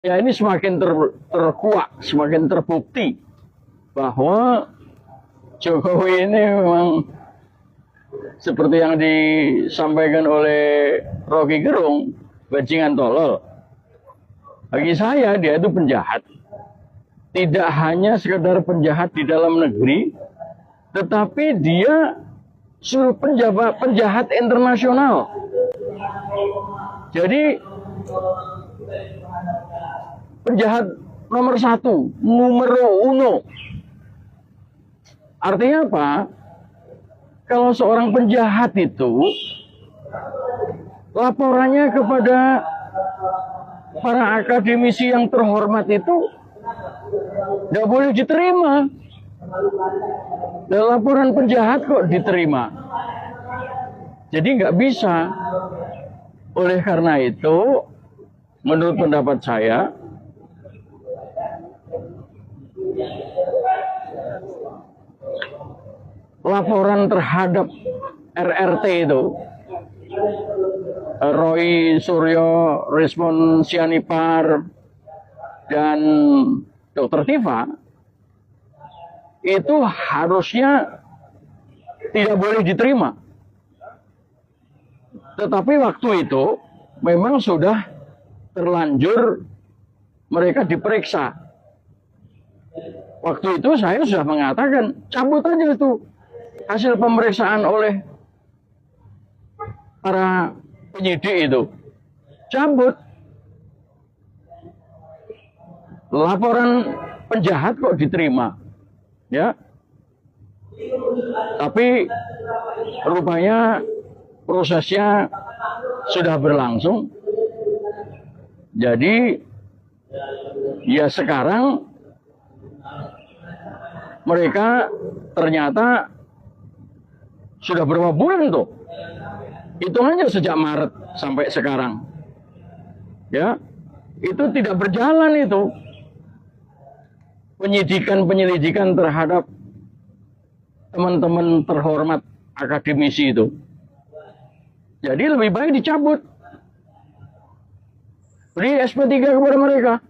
Ya ini semakin terkuak, semakin terbukti bahwa Jokowi ini memang seperti yang disampaikan oleh Rocky Gerung, bajingan tolol. Bagi saya dia itu penjahat. Tidak hanya sekedar penjahat di dalam negeri, tetapi dia penjahat internasional. Jadi penjahat nomor satu, numero uno. Artinya apa? Kalau seorang penjahat itu laporannya kepada para akademisi yang terhormat itu tidak boleh diterima. Dan laporan penjahat kok diterima. Jadi nggak bisa. Oleh karena itu, menurut pendapat saya, laporan terhadap RRT itu, Roy Suryo, Resmond Sianipar, dan Dr. Tifa, itu harusnya tidak boleh diterima. Tetapi waktu itu memang sudah terlanjur mereka diperiksa. Waktu itu saya sudah mengatakan, cabut aja itu hasil pemeriksaan oleh para penyidik itu. Cabut. Laporan penjahat kok diterima. Ya. Tapi rupanya prosesnya sudah berlangsung. Jadi ya sekarang mereka ternyata sudah berapa bulan tuh? Hitungannya sejak Maret sampai sekarang. Ya. Itu tidak berjalan itu. Penyelidikan terhadap teman-teman terhormat akademisi itu. Jadi lebih baik dicabut. Beri SP3 kepada mereka.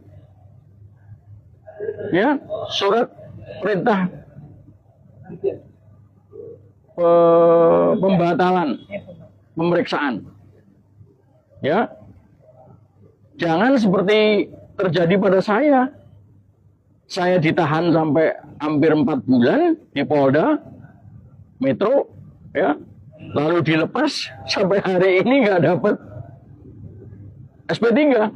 Ya, surat perintah pembatalan pemeriksaan. Ya. Jangan seperti terjadi pada saya. Saya ditahan sampai hampir 4 bulan di Polda Metro, ya. Lalu dilepas sampai hari ini nggak dapat SP3.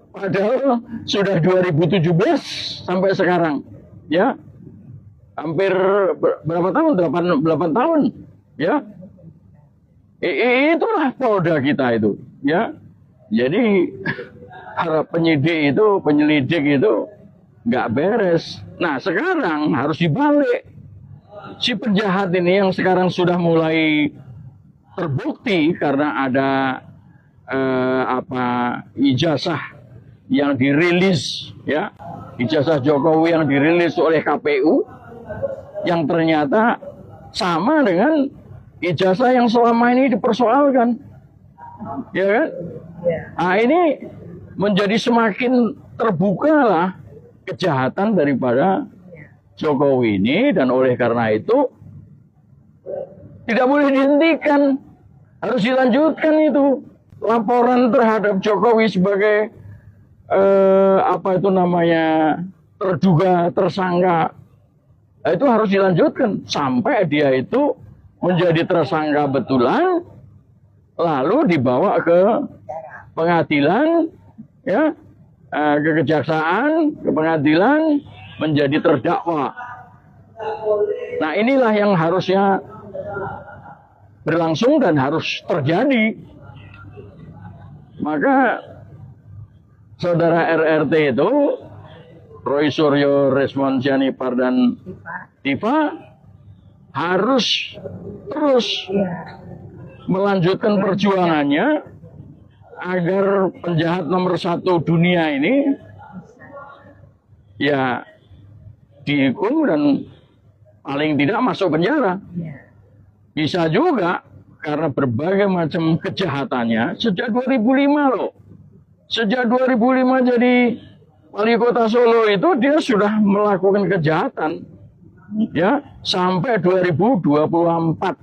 Padahal sudah 2017 sampai sekarang, ya. Hampir berapa tahun? 8 tahun, ya. Itulah Polda kita itu, ya. Jadi para penyidik itu, penyelidik itu nggak beres. Nah sekarang harus dibalik. Si penjahat ini yang sekarang sudah mulai terbukti karena ada ijazah yang dirilis, ya, ijazah Jokowi yang dirilis oleh KPU yang ternyata sama dengan ijazah yang selama ini dipersoalkan, ya kan? Nah ini menjadi semakin terbuka lah kejahatan daripada Jokowi ini, dan oleh karena itu tidak boleh dihentikan, harus dilanjutkan itu laporan terhadap Jokowi sebagai terduga tersangka. Nah, itu harus dilanjutkan sampai dia itu menjadi tersangka betulan, lalu dibawa ke pengadilan, ya, ke kejaksaan, ke pengadilan, menjadi terdakwa. Nah inilah yang harusnya berlangsung dan harus terjadi. Maka saudara RRT itu, Roy Suryo, Resmond Sianipar, dan Tifa harus terus melanjutkan perjuangannya agar penjahat nomor 1 dunia ini ya dihukum dan paling tidak masuk penjara. Bisa juga karena berbagai macam kejahatannya sejak 2005 loh. Sejak 2005 jadi wali kota Solo itu dia sudah melakukan kejahatan ya sampai 2024.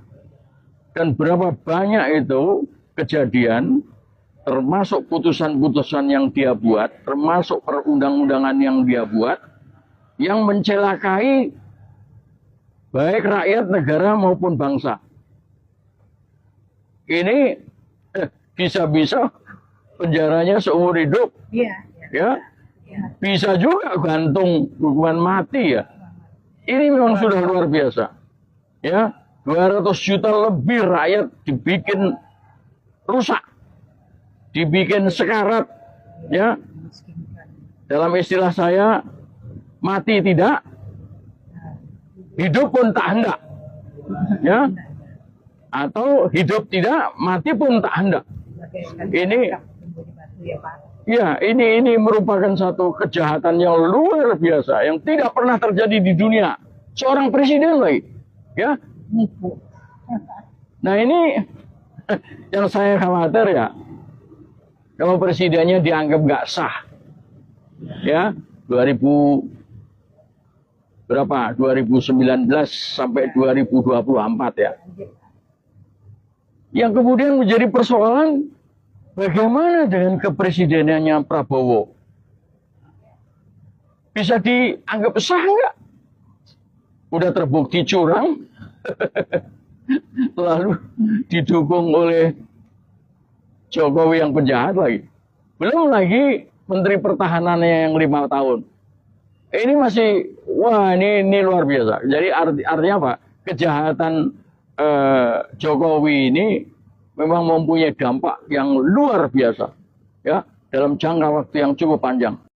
Dan berapa banyak itu kejadian, termasuk putusan-putusan yang dia buat, termasuk perundang-undangan yang dia buat, yang mencelakai baik rakyat, negara maupun bangsa. Ini bisa-bisa penjaranya seumur hidup, ya, bisa juga gantung hukuman mati ya. Ini memang sudah luar biasa, ya. 200 juta lebih rakyat dibikin rusak, dibikin sekarat, ya. Dalam istilah saya, mati tidak, hidup pun tak hendak, ya. Atau hidup tidak, mati pun tak hendak. Ini merupakan satu kejahatan yang luar biasa, yang tidak pernah terjadi di dunia. Seorang presiden lagi, ya. Nah ini yang saya khawatir ya, kalau presidennya dianggap nggak sah, ya 2019 sampai 2024 ya. Yang kemudian menjadi persoalan, bagaimana dengan kepresidenannya Prabowo? Bisa dianggap sah nggak? Udah terbukti curang, lalu didukung oleh Jokowi yang penjahat lagi. Belum lagi Menteri Pertahanannya yang 5 tahun. Ini masih, wah ini luar biasa. Jadi artinya apa? Kejahatan Jokowi ini memang mempunyai dampak yang luar biasa, ya, dalam jangka waktu yang cukup panjang.